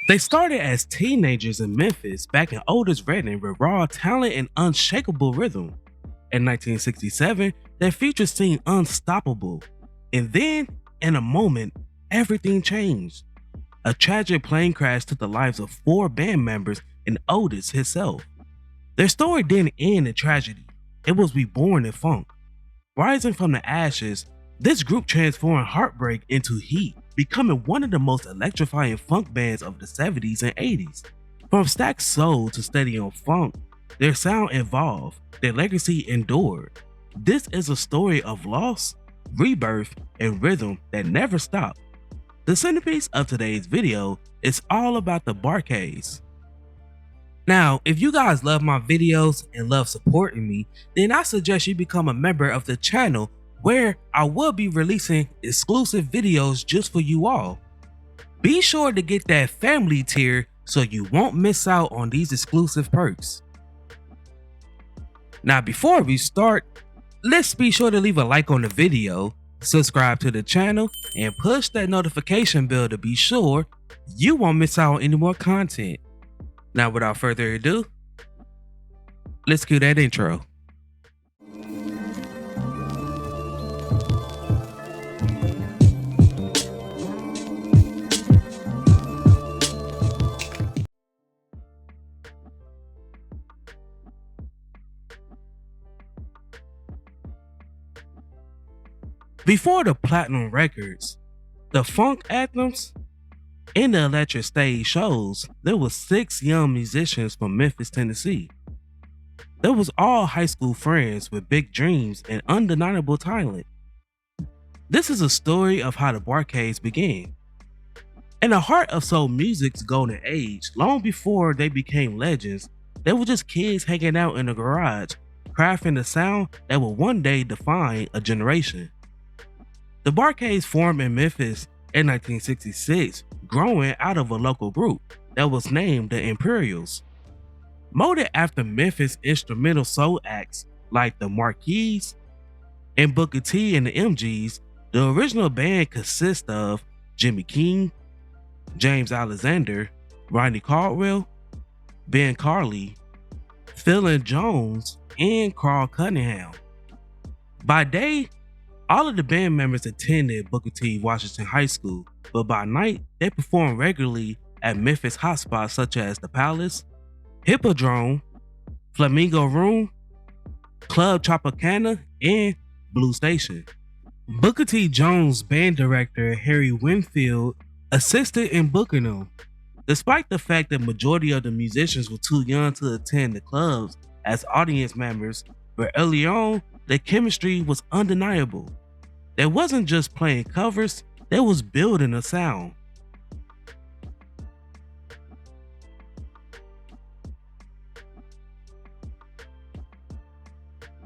They started as teenagers in Memphis, backing Otis Redding with raw talent and unshakable rhythm. In 1967, their future seemed unstoppable. And then, in a moment, everything changed. A tragic plane crash took the lives of 4 band members and Otis himself. Their story didn't end in tragedy, it was reborn in funk. Rising from the ashes, this group transformed heartbreak into heat, becoming one of the most electrifying funk bands of the 70s and 80s. From stacked soul to steady on funk, their sound evolved, their legacy endured. This is a story of loss, rebirth, and rhythm that never stopped. The centerpiece of today's video is all about the Bar-Kays. Now, if you guys love my videos and love supporting me, then I suggest you become a member of the channel where I will be releasing exclusive videos just for you all. Be sure to get that family tier so you won't miss out on these exclusive perks. Now, before we start, let's be sure to leave a like on the video, subscribe to the channel, and push that notification bell to be sure you won't miss out on any more content. Now, without further ado, let's cue that intro. Before the platinum records, the funk anthems, and the electric stage shows, there was 6 young musicians from Memphis, Tennessee. They was all high school friends with big dreams and undeniable talent. This is a story of how the Bar-Kays began. In the heart of soul music's golden age, long before they became legends, they were just kids hanging out in the garage, crafting the sound that would one day define a generation. The Bar-Kays formed in Memphis in 1966, growing out of a local group that was named the Imperials. Molded after Memphis instrumental soul acts like the Marquis and Booker T and the MGs, the original band consists of Jimmy King, James Alexander, Ronnie Caldwell, Ben Carley, Phil Jones, and Carl Cunningham. By day, all of the band members attended Booker T. Washington High School, but by night, they performed regularly at Memphis hotspots such as The Palace, Hippodrome, Flamingo Room, Club Tropicana, and Blue Station. Booker T. Jones' band director Harry Winfield assisted in booking them. Despite the fact that majority of the musicians were too young to attend the clubs as audience members, but early on, their chemistry was undeniable. They wasn't just playing covers, they was building a sound.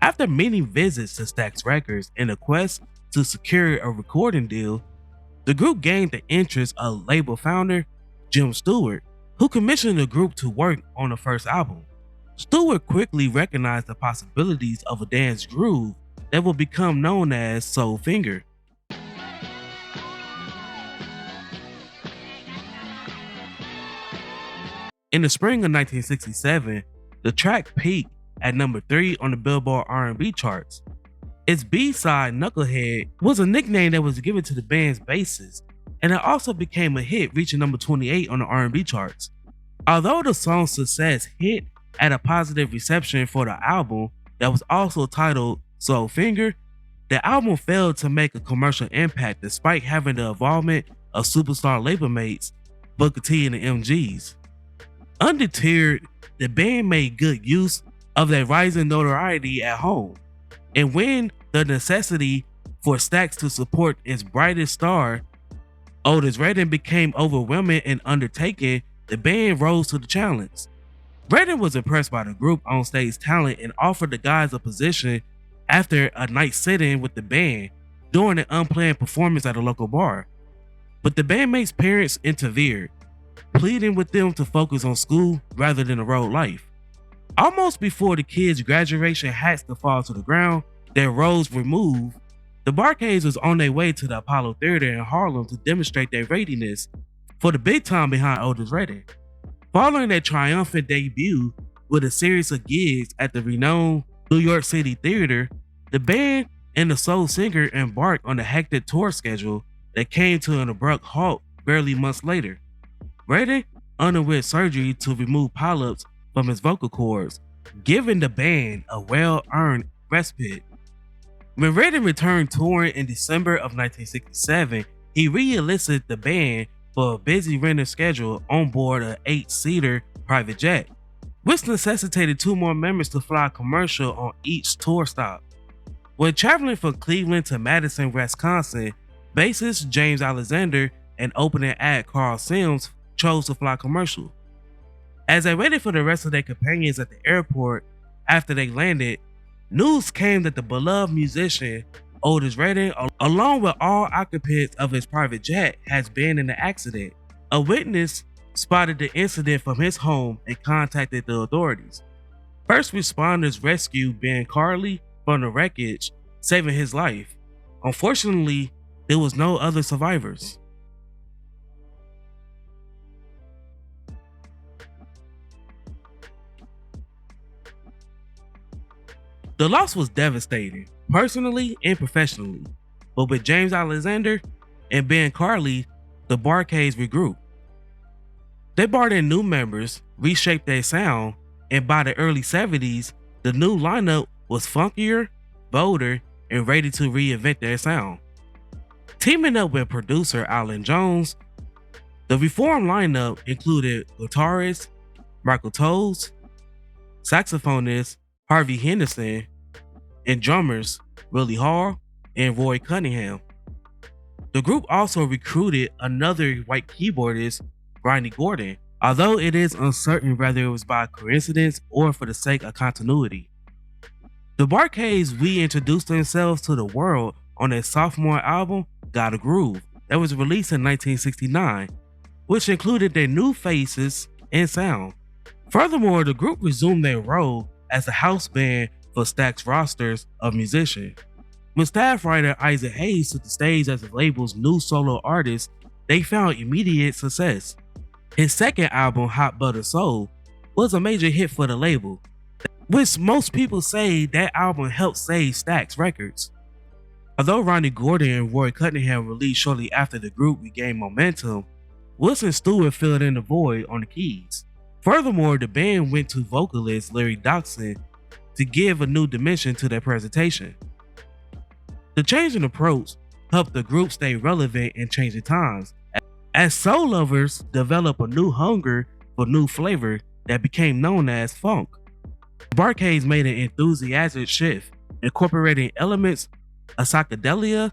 After many visits to Stax Records in a quest to secure a recording deal, the group gained the interest of label founder Jim Stewart, who commissioned the group to work on the first album. Stewart quickly recognized the possibilities of a dance groove that would become known as Soul Finger. In the spring of 1967, the track peaked at number 3 on the Billboard R&B charts. Its B-side, Knucklehead, was a nickname that was given to the band's bassist, and it also became a hit, reaching number 28 on the R&B charts. Although the song's success hit at a positive reception for the album that was also titled Soul Finger, the album failed to make a commercial impact despite having the involvement of superstar label mates Booker T and the MGs. Undeterred, the band made good use of their rising notoriety at home, and when the necessity for Stax to support its brightest star, Otis Redding, became overwhelming and undertaking, the band rose to the challenge. Redding was impressed by the group on stage talent and offered the guys a position after a night sit-in with the band during an unplanned performance at a local bar. But the bandmates' parents interfered, pleading with them to focus on school rather than a road life. Almost before the kids' graduation hats to fall to the ground, their roles removed, the Bar-Kays was on their way to the Apollo Theater in Harlem to demonstrate their readiness for the big time behind Otis Redding. Following their triumphant debut with a series of gigs at the renowned New York City Theater, the band and the soul singer embarked on a hectic tour schedule that came to an abrupt halt barely months later. Redding underwent surgery to remove polyps from his vocal cords, giving the band a well-earned respite. When Redding returned touring in December of 1967, he re-enlisted the band for a busy rental schedule on board an 8-seater private jet, which necessitated 2 more members to fly commercial on each tour stop. When traveling from Cleveland to Madison, Wisconsin, bassist James Alexander and opening act Carl Sims chose to fly commercial. As they waited for the rest of their companions at the airport after they landed, news came that the beloved musician Otis Redding, along with all occupants of his private jet, has been in an accident. A witness spotted the incident from his home and contacted the authorities. First responders rescued Ben Carley from the wreckage, saving his life. Unfortunately, there was no other survivors. The loss was devastating, personally and professionally, but with James Alexander and Ben Carley, the Bar-Kays regrouped. They brought in new members, reshaped their sound, and by the early 70s, the new lineup was funkier, bolder, and ready to reinvent their sound. Teaming up with producer Alan Jones, the reformed lineup included guitarist Michael Toes, saxophonist Harvey Henderson, and drummers Willie Hall and Roy Cunningham. The group also recruited another white keyboardist, Ronnie Gordon, although it is uncertain whether it was by coincidence or for the sake of continuity. The Bar-Kays reintroduced themselves to the world on their sophomore album, Got a Groove, that was released in 1969, which included their new faces and sound. Furthermore, the group resumed their role as a house band for Stax rosters of musicians. When staff writer Isaac Hayes took the stage as the label's new solo artist, they found immediate success. His second album, Hot Butter Soul, was a major hit for the label, which most people say that album helped save Stax Records. Although Ronnie Gordon and Roy Cunningham released shortly after the group regained momentum, Wilson Stewart filled in the void on the keys. Furthermore, the band went to vocalist Larry Doxson to give a new dimension to their presentation. The change in approach helped the group stay relevant in changing times, as soul lovers developed a new hunger for new flavor that became known as funk. Bar-Kays made an enthusiastic shift, incorporating elements of psychedelia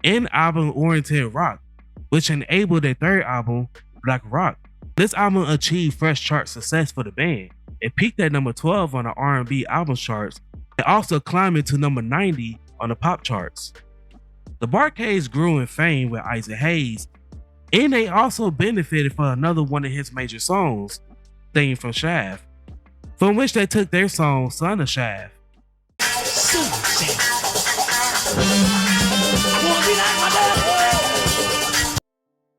and album-oriented rock, which enabled their third album, Black Rock. This album achieved fresh chart success for the band. It peaked at number 12 on the R&B album charts and also climbed to number 90 on the pop charts. The Bar-Kays grew in fame with Isaac Hayes, and they also benefited from another one of his major songs, Theme from Shaft, from which they took their song Son of Shaft.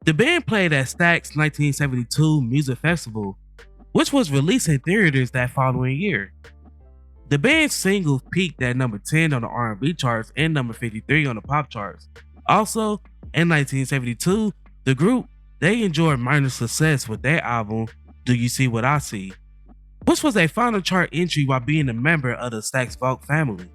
The band played at Stax 1972 Music Festival, which was released in theaters that following year. The band's singles peaked at number 10 on the R&B charts and number 53 on the pop charts. Also, in 1972, the group, they enjoyed minor success with their album, Do You See What I See, which was a final chart entry while being a member of the Stax Folk family.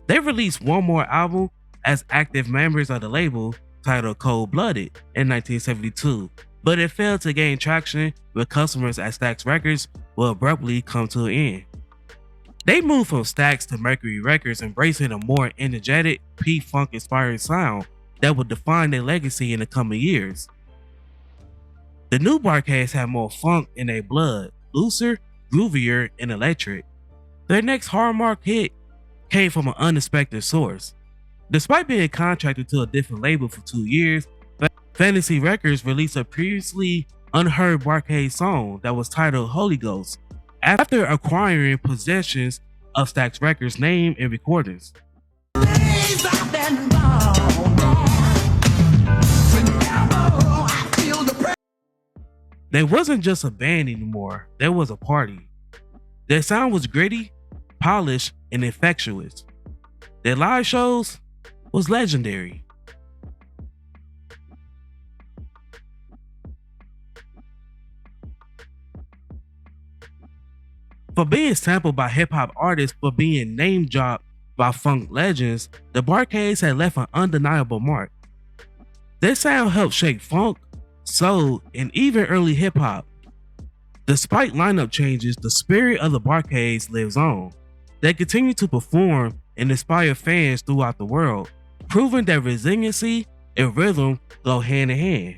They released one more album as active members of the label, titled Cold Blooded, in 1972, but it failed to gain traction with customers at Stax Records will abruptly come to an end. They moved from Stax to Mercury Records, embracing a more energetic, P-Funk inspired sound that would define their legacy in the coming years. The new Bar-Kays had more funk in their blood, looser, groovier, and electric. Their next hallmark hit came from an unexpected source. Despite being contracted to a different label for 2 years, Fantasy Records released a previously unheard Bar-Kays song that was titled Holy Ghost, after acquiring possessions of Stax Records' name and recordings. They wasn't just a band anymore, there was a party. Their sound was gritty, polished, and infectious. Their live shows was legendary. For being sampled by hip hop artists for being name dropped by funk legends, the Barcades had left an undeniable mark. Their sound helped shape funk, soul, and even early hip hop. Despite lineup changes, the spirit of the Barcades lives on. They continue to perform and inspire fans throughout the world, proving that resiliency and rhythm go hand in hand.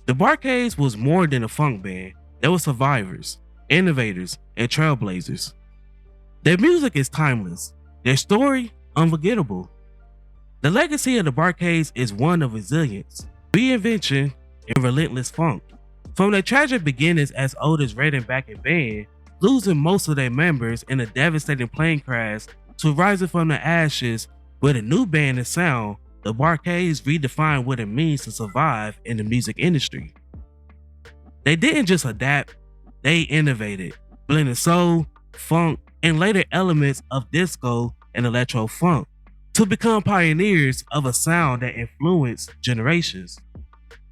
The Barcades was more than a funk band. They were survivors, innovators, and trailblazers. Their music is timeless, their story unforgettable. The legacy of the Barcades is one of resilience, reinvention, and relentless funk. From their tragic beginnings as Otis Redding back in band, losing most of their members in a devastating plane crash, to rising from the ashes with a new band and sound, the Barcades redefined what it means to survive in the music industry. They didn't just adapt, they innovated, blending soul, funk, and later elements of disco and electro funk to become pioneers of a sound that influenced generations.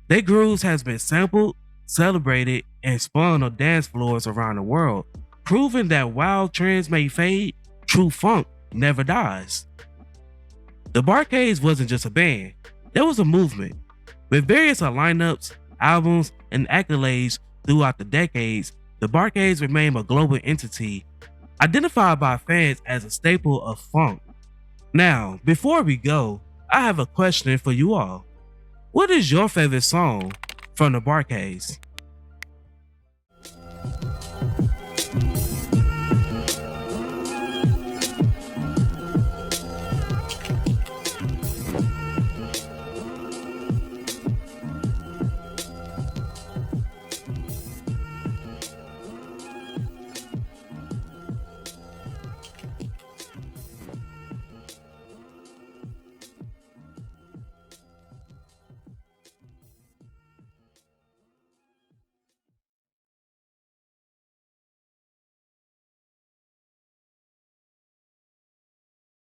Their grooves has been sampled, celebrated, and spun on dance floors around the world, proving that while trends may fade, true funk never dies. The Barcades wasn't just a band, there was a movement. With various lineups, albums, and accolades throughout the decades, the Barcades remain a global entity, identified by fans as a staple of funk. Now, before we go, I have a question for you all. What is your favorite song from the Barcades?